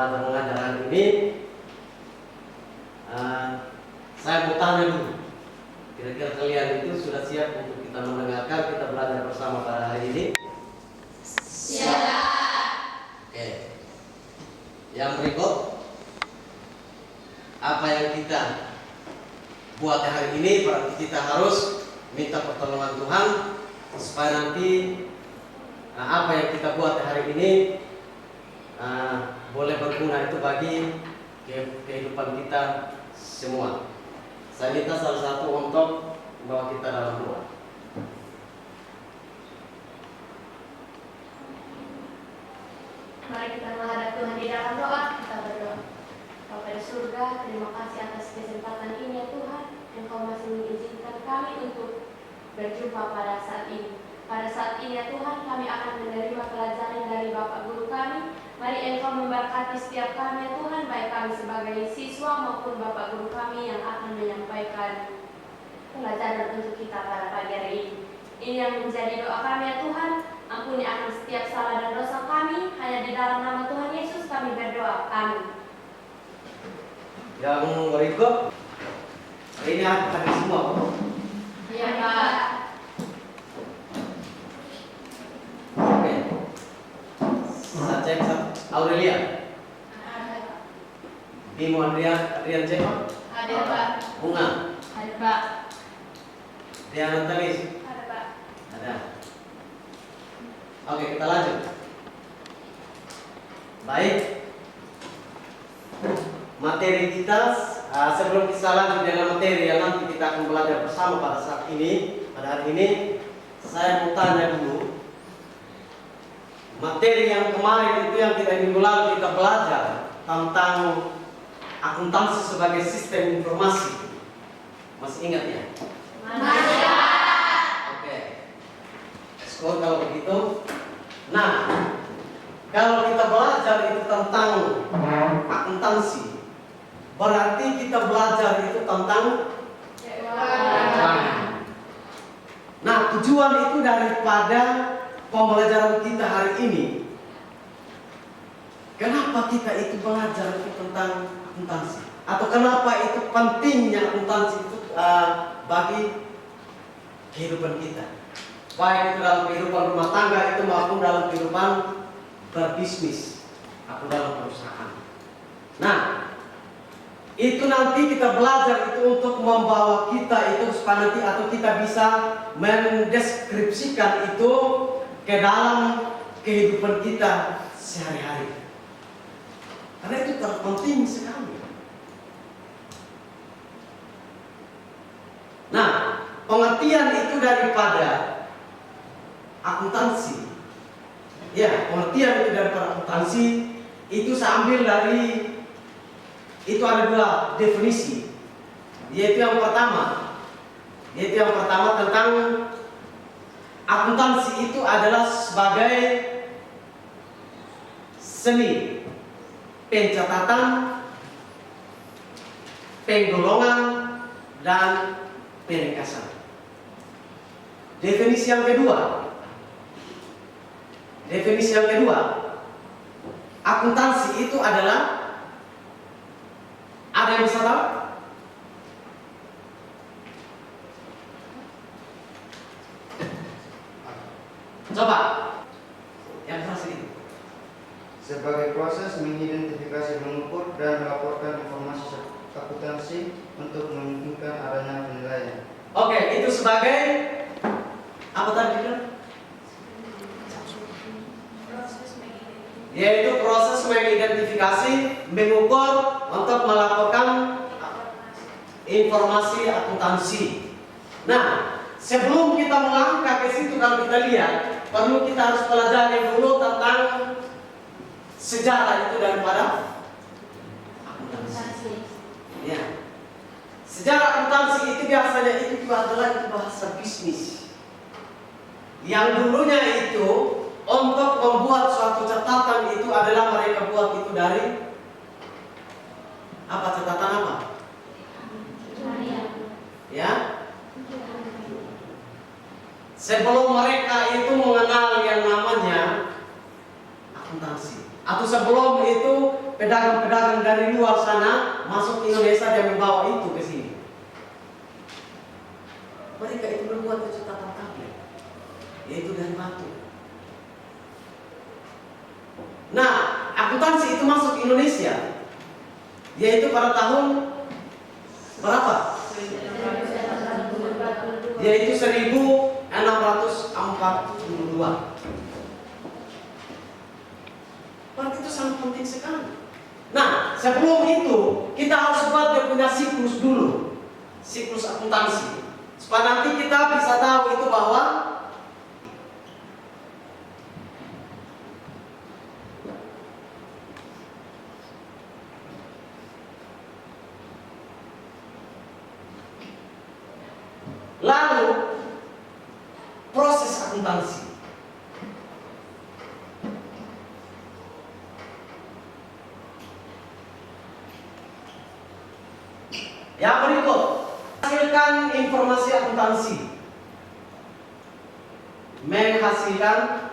belajar mengajar hari ini, saya mau tanya dulu, kira-kira kalian itu sudah siap untuk kita mendengarkan, kita belajar bersama pada hari ini? Siap. Oke. Yang berikut, apa yang kita buat hari ini, berarti kita harus minta pertolongan Tuhan supaya nanti apa yang kita buat hari ini boleh berguna itu bagi kehidupan kita semua. Saya minta salah satu untuk membawa kita dalam doa. Mari kita menghadap Tuhan di dalam doa. Kita berdoa. Bapa di surga, terima kasih atas kesempatan ini ya Tuhan. Engkau masih mengizinkan kami untuk berjumpa pada saat ini. Pada saat ini ya Tuhan, kami akan menerima pelajaran dari Bapak Guru kami. Mari Engkau memberkati setiap kami ya Tuhan, baik kami sebagai siswa maupun Bapak Guru kami yang akan menyampaikan pelajaran untuk kita pada pagi hari ini. Ini yang menjadi doa kami ya Tuhan. Ampuni akan setiap salah dan dosa kami. Hanya di dalam nama Tuhan Yesus kami berdoa. Amin. Yang berikut, ini hadir semua. Iya Pak. Oke. Saya cek Aurelia. Ada Pak. Bimo Adrian cek. Ada Pak. Bunga. Ada Pak. Diana Talis. Ada Pak. Ada. Oke, kita lanjut. Baik. Materi kita, sebelum kita lanjut dengan materi yang nanti kita akan belajar bersama pada saat ini, pada hari ini, saya mau tanya dulu. Materi yang kemarin itu yang kita minggu lalu kita belajar tentang akuntansi sebagai sistem informasi. Masih ingat ya? Masih. Oke. Skor kalau begitu. Nah, kalau kita belajar itu tentang akuntansi, berarti kita belajar itu tentang keuangan. Nah, tujuan itu daripada pembelajaran kita hari ini, kenapa kita itu belajar itu tentang akuntansi? Atau kenapa itu pentingnya akuntansi itu bagi kehidupan kita? Baik itu dalam kehidupan rumah tangga itu maupun dalam kehidupan berbisnis atau dalam perusahaan. Nah, itu nanti kita belajar itu untuk membawa kita itu supaya nanti atau kita bisa mendeskripsikan itu ke dalam kehidupan kita sehari-hari. Karena itu terpenting sekali. Nah, pengertian itu daripada akuntansi. Ya, pengertian itu daripada akuntansi itu saya ambil dari, itu ada dua definisi. Yaitu yang pertama tentang akuntansi itu adalah sebagai seni pencatatan, penggolongan, dan peringkasan. Definisi yang kedua, akuntansi itu adalah, ada yang bisa tahu? Coba yang kasih. Sebagai proses mengidentifikasi, mengukur, dan melaporkan informasi akuntansi untuk memungkinkan adanya penilaian. Oke, itu sebagai apa tadi kan? Yaitu proses mengidentifikasi, mengukur, untuk melaporkan informasi akuntansi. Nah, sebelum kita melangkah ke situ, kalau kita lihat, perlu kita harus pelajari dulu tentang sejarah itu daripada akuntansi. Ya. Sejarah akuntansi itu biasanya itu adalah bahasa bisnis. Yang dulunya itu untuk membuat suatu catatan itu adalah mereka buat itu dari apa, catatan apa? Ya. Sebelum mereka itu mengenal yang namanya akuntansi, atau sebelum itu pedagang-pedagang dari luar sana masuk ke Indonesia dan membawa itu ke sini. Mereka itu membuat cetakan tablet, yaitu dari batu. Nah, akuntansi itu masuk ke Indonesia, yaitu pada tahun berapa? Yaitu 1642. Berarti itu sangat penting sekali. Nah, sebelum itu kita harus buat dia punya siklus dulu, siklus akuntansi, supaya nanti kita bisa tahu itu bahwa lalu proses akuntansi. Yang berikut, hasilkan informasi akuntansi. Menghasilkan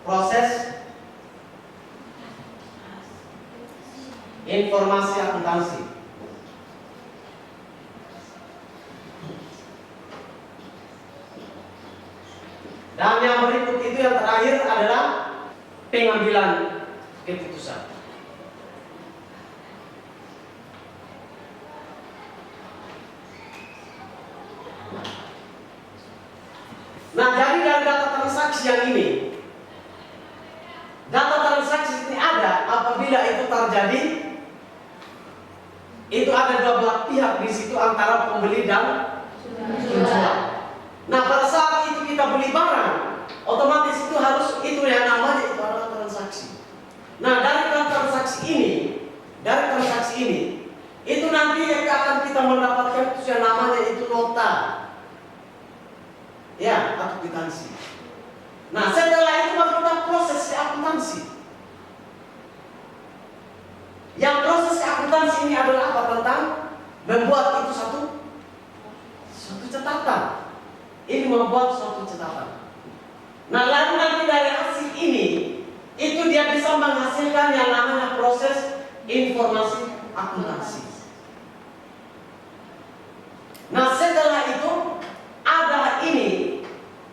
proses informasi akuntansi. Dan yang berikut itu yang terakhir adalah pengambilan keputusan. Nah, dari data transaksi yang ini, data transaksi ini ada apabila itu terjadi, itu ada dua belah pihak di situ antara pembeli dan penjual. Nah, pada saat itu kita beli barang, otomatis itu harus itu yang namanya itu adalah transaksi. Nah, dari transaksi ini, itu nanti yang akan kita mendapatkan itu yang namanya itu nota. Ya, akuntansi. Nah, setelah itu baru kita proses akuntansi. Yang proses akuntansi ini adalah apa? Tentang membuat itu satu catatan. Ini membuat suatu catatan. Nah, lalu nanti dari hasil ini, itu dia bisa menghasilkan yang namanya proses informasi akuntansi. Nah, setelah itu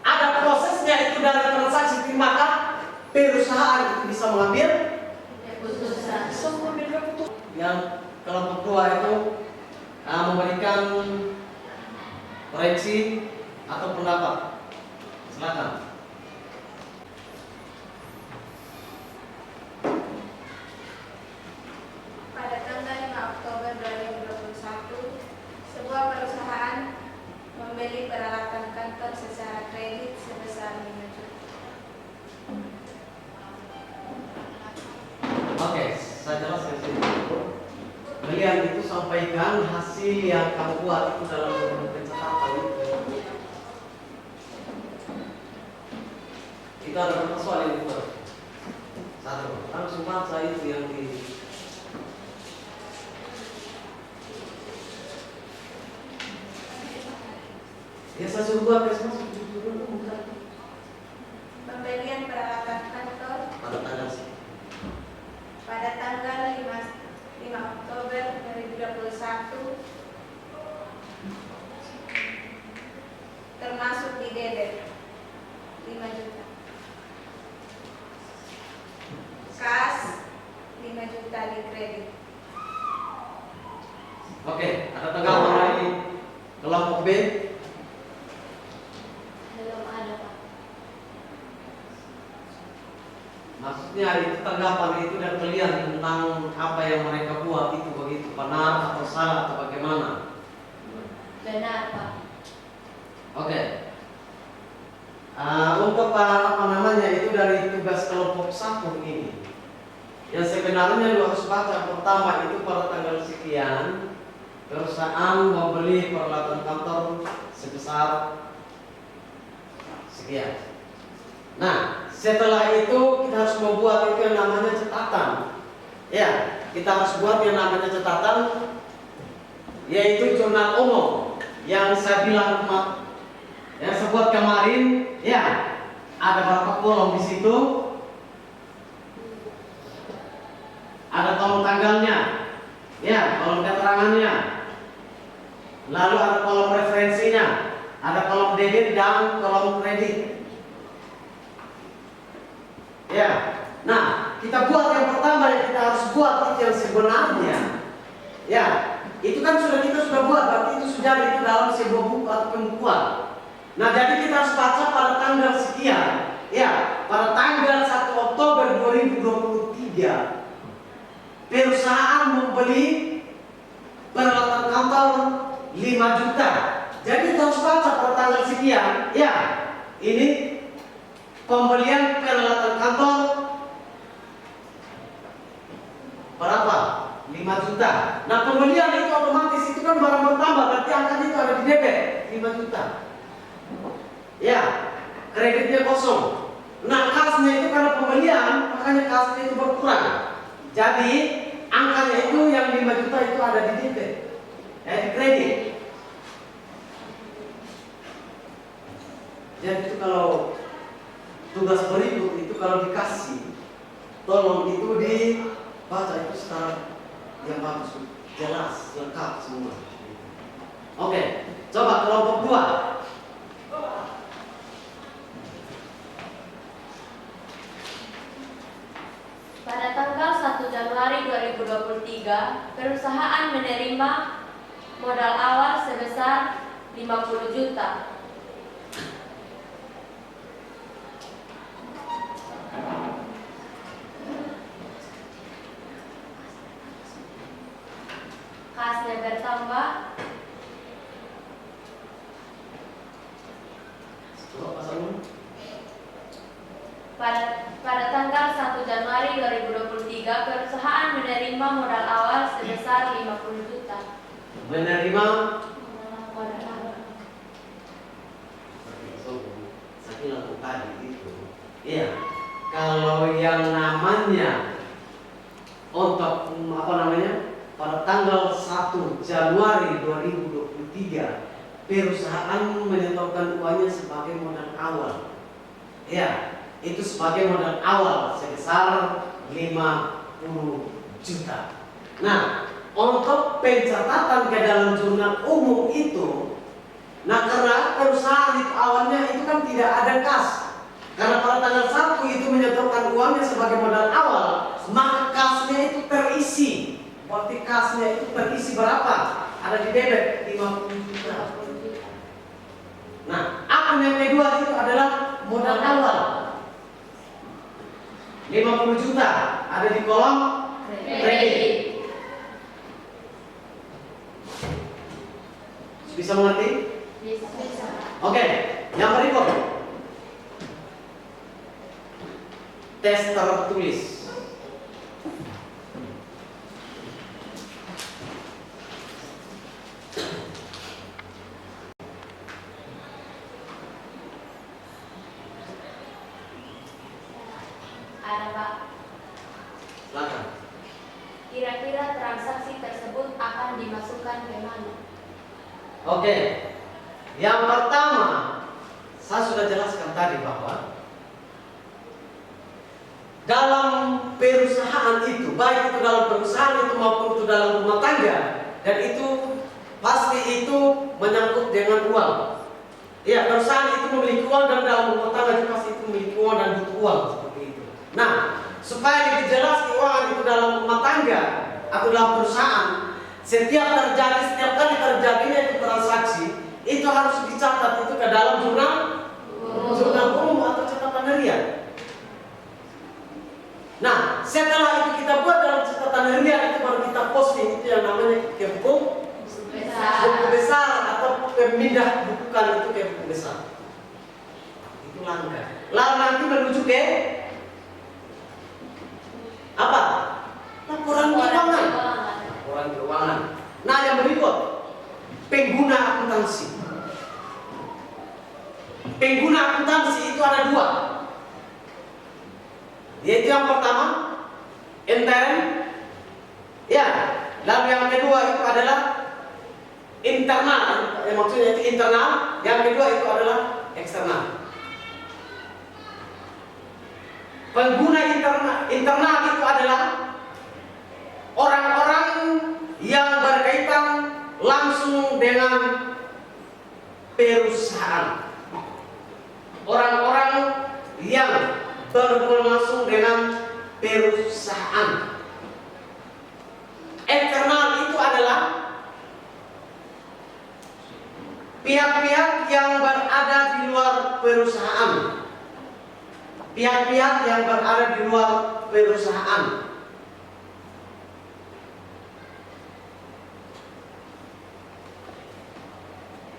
ada prosesnya itu dari transaksi, maka perusahaan itu bisa mengambil keputusan. Yang kelompok dua itu memberikan koreksi atau pendapat. Silakan. Pada tanggal 5 Oktober 2021, sebuah perusahaan membeli peralatan kantor secara kredit sebesar 5 juta. Oke, saya jelaskan sini. Kalian itu sampaikan hasil yang kamu buat itu dalam bentuk catatan itu. Kita ada beberapa soal yang dibuat. Satu, langsung baca itu yang di ya saya suruh buat masuk dulu. Pembelian peralatan kantor pada tanggal 5 Oktober 2021 termasuk di DD 5 juta. Kas 5 juta di kredit. Oke, ada tanggapan dari kelompok B? Belum ada, Pak. Maksudnya itu tanggapan itu dan kalian tentang apa yang mereka buat itu begitu benar atau salah atau bagaimana? Benar, Pak. Oke. Untuk apa namanya itu dari tugas kelompok 1 ini, yang sebenarnya lu harus baca pertama itu pada tanggal sekian perusahaan membeli peralatan kantor sebesar sekian. Nah, setelah itu kita harus membuat itu yang namanya catatan. Ya, kita harus buat yang namanya catatan, yaitu jurnal umum yang saya bilang yang saya buat kemarin. Ya, ada berapa kolom di situ? ada kolom tanggalnya, ya, kolom keterangannya, lalu ada kolom referensinya, ada kolom debit dan kolom kredit. Ya, nah kita buat yang pertama yang kita harus buat itu yang sebenarnya, ya, itu kan kita sudah buat, berarti itu sudah itu dalam sebuah buku atau pembukuan. Nah, jadi kita harus baca pada tanggal sekian, ya, pada tanggal 1 Oktober 2023, perusahaan membeli peralatan kantor 5 juta. Jadi kita harus baca pada tanggal sekian, ya, ini pembelian peralatan kantor berapa? 5 juta. Nah, pembelian itu otomatis itu kan barang bertambah, berarti angkanya itu ada di debit 5 juta. Ya, kreditnya kosong. Nah, kasnya itu karena pembelian, makanya kasnya itu berkurang. Jadi, angkanya itu yang 5 juta itu ada di debit, di kredit. Jadi itu kalau tugas berikut itu kalau dikasih, tolong itu dibaca itu secara yang bagus, jelas, lengkap semua. Oke, coba kelompok 2. Pada tanggal 1 Januari 2023, perusahaan menerima modal awal sebesar 50 juta. Kasnya bertambah. Pada tanggal 1 Januari 2023, perusahaan menerima modal awal sebesar 50 juta. Menerima Modal awal. saya bilang tadi itu, iya. Kalau yang namanya untuk pada tanggal 1 Januari 2023, perusahaan menyetorkan uangnya sebagai modal awal. Ya, itu sebagai modal awal sebesar 50 juta. Nah, untuk pencatatan ke dalam jurnal umum itu, nah karena perusahaan itu awalnya itu kan tidak ada kas. Karena pada tanggal 1 itu menyetorkan uangnya sebagai modal awal, maka kasnya itu terisi. Berarti kasnya itu terisi berapa? Ada di debit 50 juta. Nah, akun yang kedua itu adalah modal awal 50 juta, ada di kolom kredit. Bisa mengerti? Bisa. Oke, yang berikut tes tertulis. Ada, Pak. Silakan. Kira-kira transaksi tersebut akan dimasukkan ke mana? Oke, yang pertama saya sudah jelaskan tadi bahwa dalam perusahaan itu, baik itu dalam perusahaan itu maupun itu dalam rumah tangga, dan itu pasti itu menyangkut dengan uang. Ya, perusahaan itu memiliki uang dan dalam rumah tangga juga pasti itu memiliki uang dan butuh uang seperti itu. Nah, supaya lebih jelas keuangan itu dalam rumah tangga atau dalam perusahaan, setiap kali terjadinya itu transaksi, itu harus dicatat itu ke dalam jurnal umum atau catatan harian. Nah, setelah itu kita buat dalam catatan harian itu baru kita posting, itu yang namanya ke buku besar atau pemindah bukukan itu ke buku besar. Itu langkah. Lalu nanti menuju ke apa? Laporan keuangan. Laporan keuangan. Nah, yang berikut pengguna akuntansi. Pengguna akuntansi itu ada 2. Yaitu yang pertama intern, ya. Lalu yang kedua itu adalah internal. Maksudnya itu internal. Yang kedua itu adalah eksternal. Pengguna internal itu adalah orang-orang yang berkaitan langsung dengan perusahaan. Orang-orang yang berhubungan langsung dengan perusahaan. Eksternal itu adalah pihak-pihak yang berada di luar perusahaan. Pihak-pihak yang berada di luar perusahaan.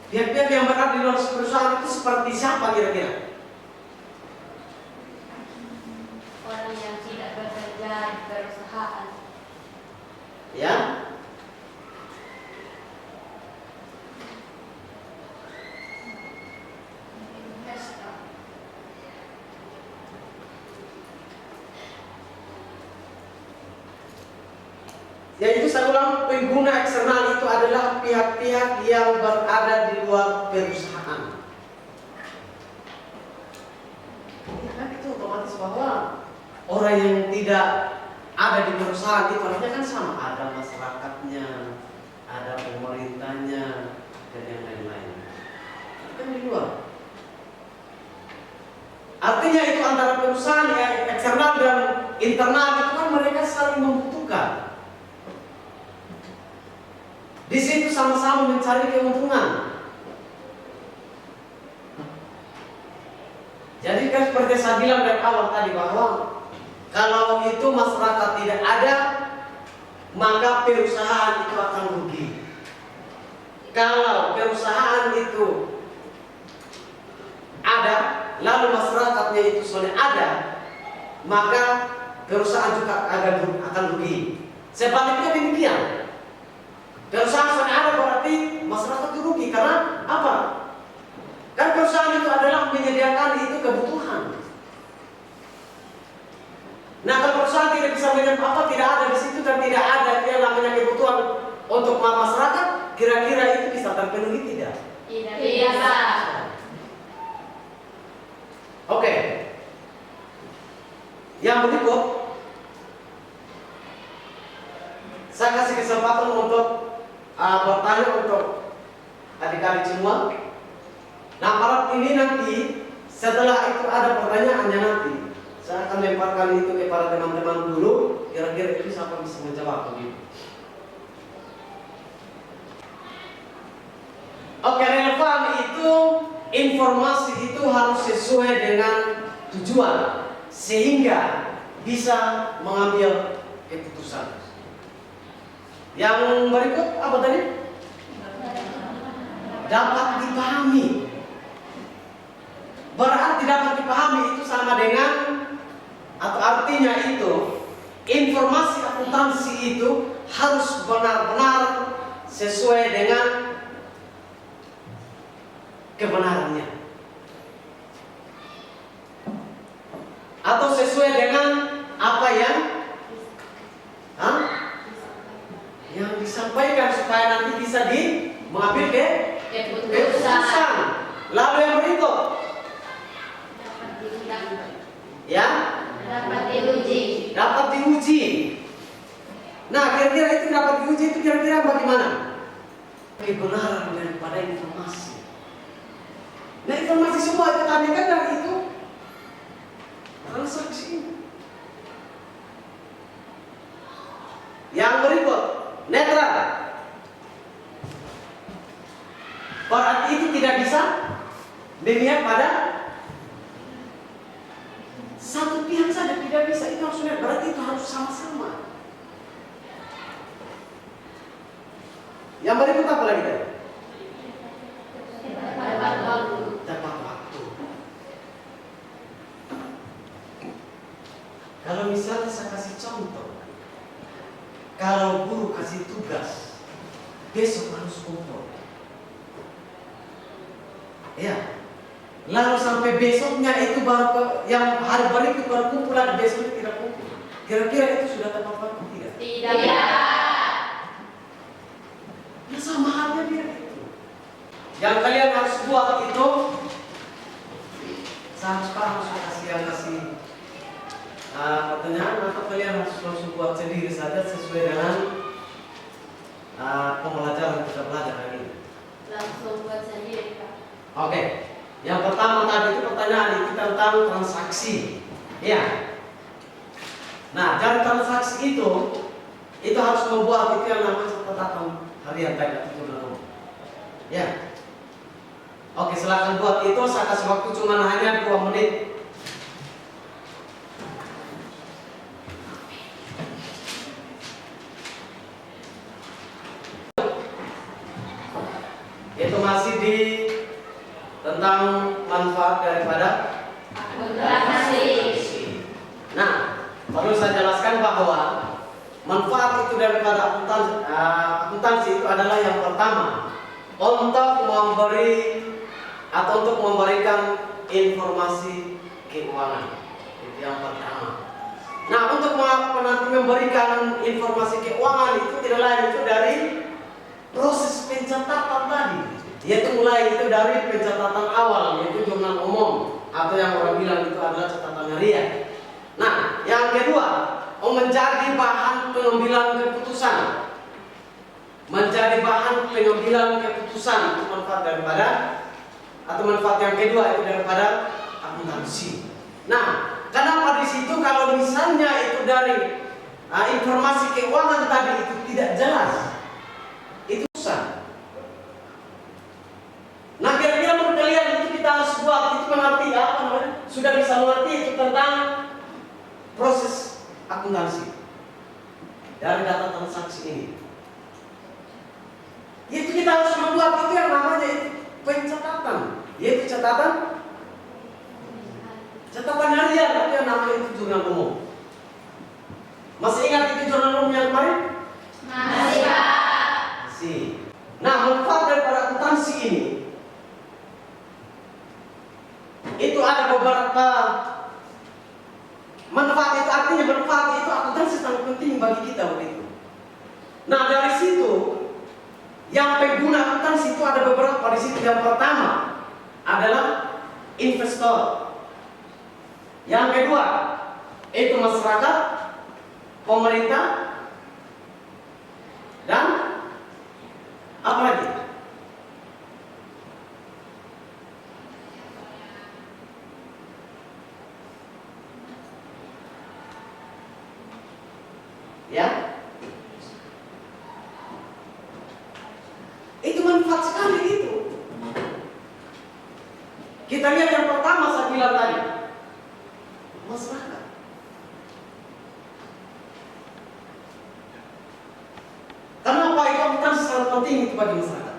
Pihak-pihak yang berada di luar perusahaan itu seperti siapa kira-kira? Orang yang tidak bekerja di perusahaan. Ya, Investor. yaitu saya ulang, pengguna eksternal itu adalah pihak-pihak yang berada di luar perusahaan. Ya, kan itu otomatis bahwa orang yang tidak ada di perusahaan itu artinya kan sama, ada masyarakatnya, ada pemerintahnya, dan yang lain-lain. Itu kan di luar. Artinya itu antara perusahaan yang eksternal dan internal itu kan mereka saling membutuhkan. Di situ sama-sama mencari keuntungan. Jadi kan seperti saya bilang dari awal tadi bahwa kalau itu masyarakat tidak ada, maka perusahaan itu akan rugi. Kalau perusahaan itu ada, lalu masyarakatnya itu sudah ada, maka perusahaan juga akan rugi. Sebaliknya demikian. Perusahaan sudah ada berarti masyarakat itu rugi karena apa? Kan perusahaan itu adalah menyediakan itu kebutuhan. Nah, kalau perusahaan tidak bisa menyediakan tidak ada di situ dan tidak ada yang namanya kebutuhan untuk masyarakat, kira-kira itu bisa terpenuhi tidak? Tidak bisa. Oke. Yang berikut, saya kasih kesempatan untuk bertanya untuk adik-adik semua. Nah, para ini nanti setelah itu ada pertanyaannya nanti. Saya akan lemparkan itu kepada teman-teman dulu. Kira-kira itu siapa bisa menjawab begitu. Oke, relevan itu informasi itu harus sesuai dengan tujuan sehingga bisa mengambil keputusan. Yang berikut apa tadi? Dapat dipahami. Berarti dapat dipahami itu sama dengan atau artinya itu informasi akuntansi itu harus benar-benar sesuai dengan kebenarannya atau sesuai dengan apa yang yang disampaikan supaya nanti bisa mengambil keputusan. Lalu yang berikut ya dapat diuji. Nah, kira-kira itu dapat diuji itu kira-kira bagaimana? Kebenaran daripada informasi. Nah, informasi semua itu tadi kan dari itu transaksi. Yang berikut netral. Berarti itu tidak bisa dilihat pada satu pihak saja, tidak bisa, itu harus lihat, berarti itu harus sama-sama. Yang berikut apa lagi tadi? Tepat waktu. Kalau misalnya saya kasih contoh, kalau guru kasih tugas, besok harus kumpul. Ya, lalu sampai besoknya itu baru yang hari berikut baru kumpul lagi, besoknya tidak kumpul. Kira-kira itu sudah tepat waktu tidak? Tidak. Ya sama halnya dia itu. Yang kalian harus buat itu, saya harus paham, saya kasih pertanyaan atau kalian harus langsung buat sendiri saja sesuai dengan pembelajaran kita belajar hari ini? Langsung buat sendiri, Pak. Oke. Yang pertama tadi itu pertanyaan itu tentang transaksi. Ya. Nah, dari transaksi itu harus membuat itu yang namanya catatan harian tadi atau jurnal. Ya. Oke, silakan buat itu. Saya kasih waktu cuma hanya 2 menit. Itu masih di tentang manfaat daripada Akuntansi. Nah, perlu saya jelaskan bahwa manfaat itu daripada akuntansi itu adalah yang pertama untuk memberi atau untuk memberikan informasi keuangan. Itu yang pertama. Nah, untuk nanti memberikan informasi keuangan itu tidak lain itu dari proses pencatatan tadi, yaitu mulai itu dari pencatatan awal, yaitu jurnal umum atau yang orang bilang itu adalah catatan harian. Nah, yang kedua, menjadi bahan pengambilan keputusan. Menjadi bahan pengambilan keputusan itu manfaat daripada atau manfaat yang kedua itu daripada akuntansi. Nah, kenapa di situ kalau misalnya itu dari informasi keuangan tadi itu tidak jelas, itu susah. Nah, kira-kira menurut kalian itu kita harus buat itu mengerti apa namanya? Sudah bisa mengerti itu tentang proses akuntansi dari data transaksi ini. Itu kita harus membuat itu yang namanya itu pencatatan, yaitu catatan harian atau yang namanya itu jurnal umum. Masih ingat itu jurnal umum yang kemarin? Masih, Pak. Masih. Nah, manfaat daripada akuntansi ini itu ada beberapa manfaat. Itu artinya manfaat itu akuntansi sangat penting bagi kita begitu. Nah, dari situ yang pengguna akuntansi itu ada beberapa di situ. Yang pertama adalah investor. Yang kedua itu masyarakat, pemerintah, dan apa lagi? Ya, itu manfaat sekali itu. Kita lihat yang pertama saya bilang tadi, masyarakat. Kenapa itu akuntansi sangat penting itu bagi masyarakat?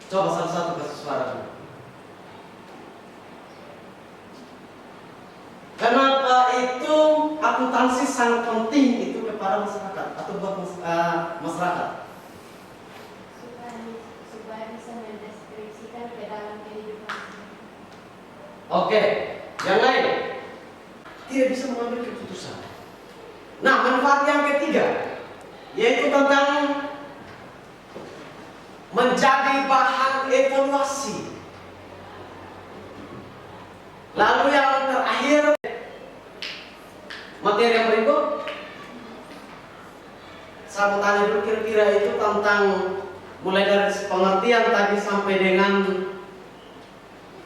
Coba salah satu kasih suara dulu. Kenapa itu akuntansi sangat penting itu kepada masyarakat atau buat masyarakat? Supaya bisa mendeskripsikan ke dalam kehidupan. Oke, yang lain tidak bisa mengambil keputusan. Nah, manfaat yang ketiga yaitu tentang menjadi bahan evaluasi. Lalu yang terakhir, materi yang berikut, saya mau tanya dulu kira-kira itu tentang mulai dari pengertian tadi sampai dengan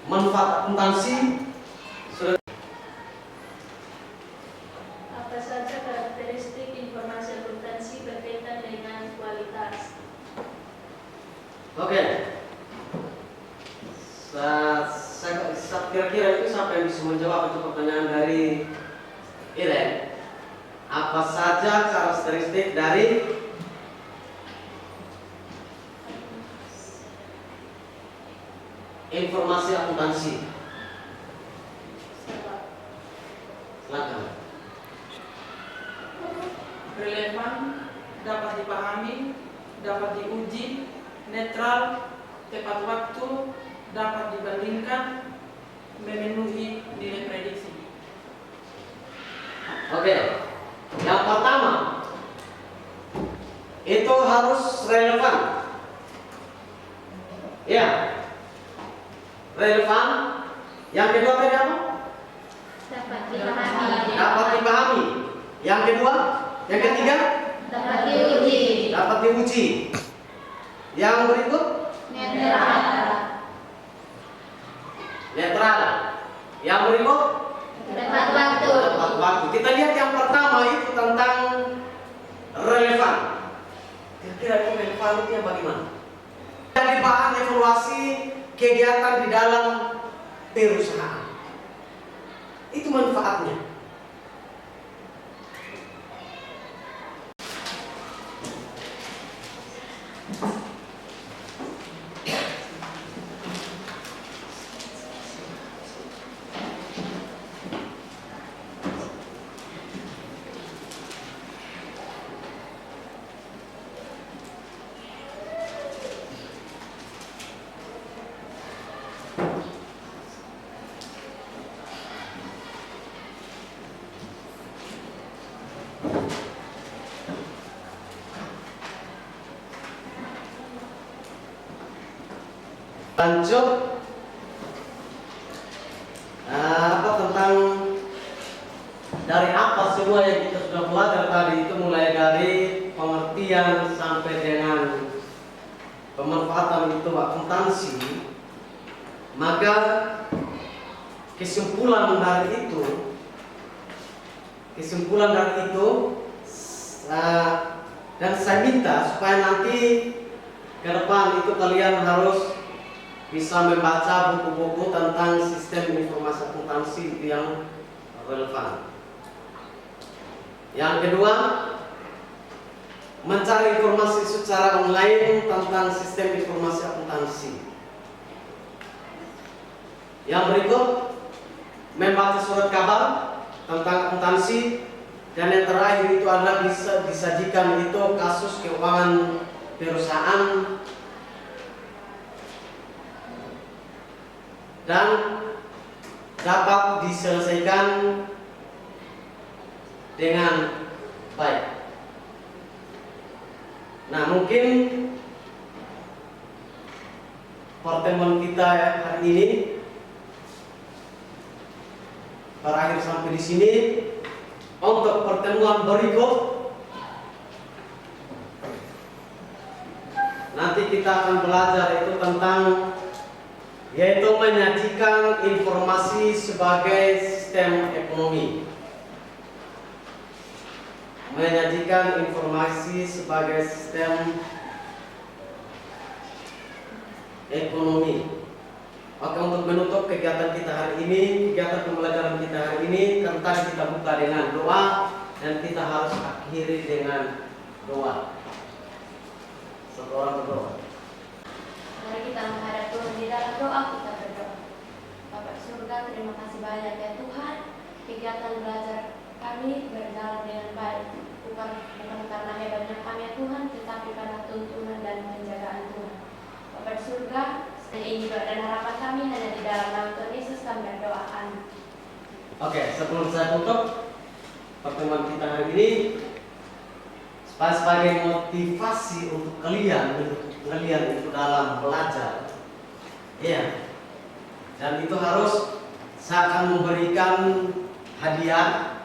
manfaat akuntansi. Sudah. Apa saja karakteristik informasi akuntansi berkaitan dengan kualitas? Oke. Saya kira-kira itu siapa yang bisa menjawab itu pertanyaan dari Iren? Apa saja karakteristik dari informasi akuntansi? Silakan. Relevan, dapat dipahami, dapat diuji, netral, tepat waktu, dapat dibandingkan, memenuhi nilai prediksi. Oke. Yang pertama itu harus relevan. Ya. Relevan. Yang kedua tadi apa? Dapat dipahami. Dapat dipahami. Yang kedua, yang ketiga, Dapat diuji. dapat diuji. Yang berikut, Netral. netral. Yang berikut, Tepat waktu. tepat waktu. Kita lihat yang pertama itu tentang relevan. Kira-kira itu relevan itu yang bagaimana? Jadi bahan evaluasi kegiatan di dalam perusahaan. Itu manfaatnya. Lanjut, apa tentang dari apa semua yang kita sudah belajar tadi itu, mulai dari pengertian sampai dengan pemanfaatan itu akuntansi. Maka kesimpulan dari itu dan saya minta supaya nanti ke depan itu kalian harus bisa membaca buku-buku tentang sistem informasi akuntansi yang relevan. Yang kedua, mencari informasi secara online tentang sistem informasi akuntansi. Yang berikut, membaca surat kabar tentang akuntansi. Dan yang terakhir itu adalah bisa disajikan itu kasus keuangan perusahaan dan dapat diselesaikan dengan baik. Nah, mungkin pertemuan kita hari ini berakhir sampai di sini. Untuk pertemuan berikut nanti kita akan belajar itu tentang, yaitu menyajikan informasi sebagai sistem ekonomi. Menyajikan informasi sebagai sistem ekonomi. Maka untuk menutup kegiatan kita hari ini, kegiatan pembelajaran kita hari ini, tentang kita buka dengan doa dan kita harus akhiri dengan doa. Satu orang berdoa. Mari kita menghadap Tuhan di dalam doa, kita berdoa. Bapa di surga, terima kasih banyak ya Tuhan. Kegiatan belajar kami berjalan dengan baik. Bukan karena hebatnya kami ya Tuhan, tetapi karena tuntunan dan penjagaan Tuhan. Bapa di surga, ini doa dan harapan kami hanya di dalam nama Tuhan Yesus kami berdoa. Amin. Oke, sebelum saya tutup pertemuan kita hari ini, sebagai motivasi untuk kalian itu dalam belajar, ya. Dan itu harus saya akan memberikan hadiah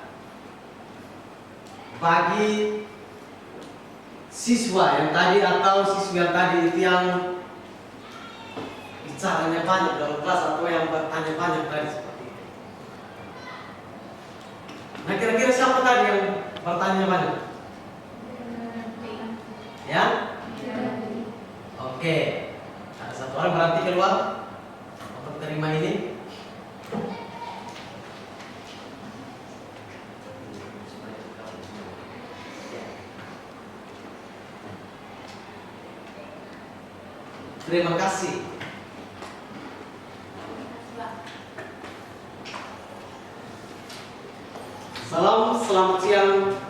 bagi siswa yang tadi atau siswa yang tadi itu yang bicaranya banyak dalam kelas atau yang bertanya banyak tadi seperti itu. Nah, kira-kira siapa tadi yang bertanya banyak? Ya? Oke. Ada satu orang berarti keluar untuk terima ini. Terima kasih. Salam, selamat siang.